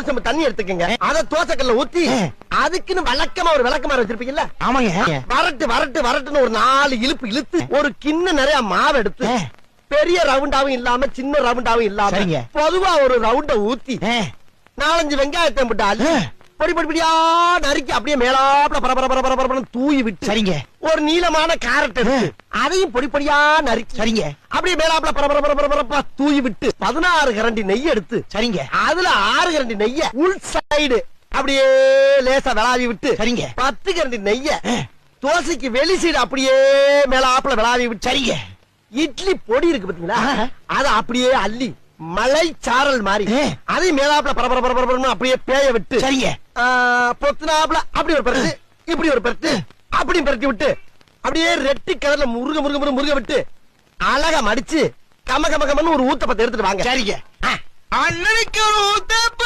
செம்பு தண்ணி எடுத்துக்கங்க. அத தோசைக்கல்ல ஊத்தி அதுக்குன்னு வழக்கமா ஒரு விளக்கமாறு வச்சிருப்பீங்கல்ல? ஆமாங்க. வரட்டு வரட்டு வரட்டுன்னு ஒரு 4 இழுப்பு இழுத்து ஒரு கிண்ண நிறைய மாவு எடுத்து பெரிய ரவுண்டாவும் இல்லாம சின்ன ரவுண்டாவும் இல்லாம பொதுவா ஒரு ரவுண்ட ஊத்தி 4-5 வெங்காயத்தை போட்டு அள்ளி பொடி பொடி பொடியா நறுக்கி அப்படியே மேலாப்ல பரபரன்னு தூவி விட்டு சரிங்க. ஒரு நீளமான கேரட் எடுத்து அதையும் பொடி பொடியா நறுக்கி சரிங்க. அப்படியே மேலாப்ல பரபரப்பா தூவி விட்டு 16 கரண்டி நெய் எடுத்து சரிங்க. அதுல 6 கரண்டி நெய்ய உள் சைடு அப்படியே லேசா விளாவி விட்டு சரிங்க. 10 கரண்டி நெய்ய தோசைக்கு வெளி சைடு அப்படியே மேலாப்ல விளாவி விட்டு சரிங்க. இட்லி பொடி இருக்கு பாத்தீங்களா, அத அப்படியே அள்ளி மலை சாரல் மாதிரி அதை மேலாப்ல பரபரன்னு அப்படியே பேய விட்டு சரிங்க. பொத்துனாப்ல அப்படி ஒரு பரட்டு இப்படி ஒரு பரட்டு அப்படி பரட்டி விட்டு அப்படியே ரெட்டி கலர்ல முருக விட்டு அழகா மடிச்சு கமன்னு ஒரு ஊத்தப்பத்தை எடுத்துட்டு வாங்க. சரிங்க. அண்ணனுக்கு ஒரு ஊத்தப்ப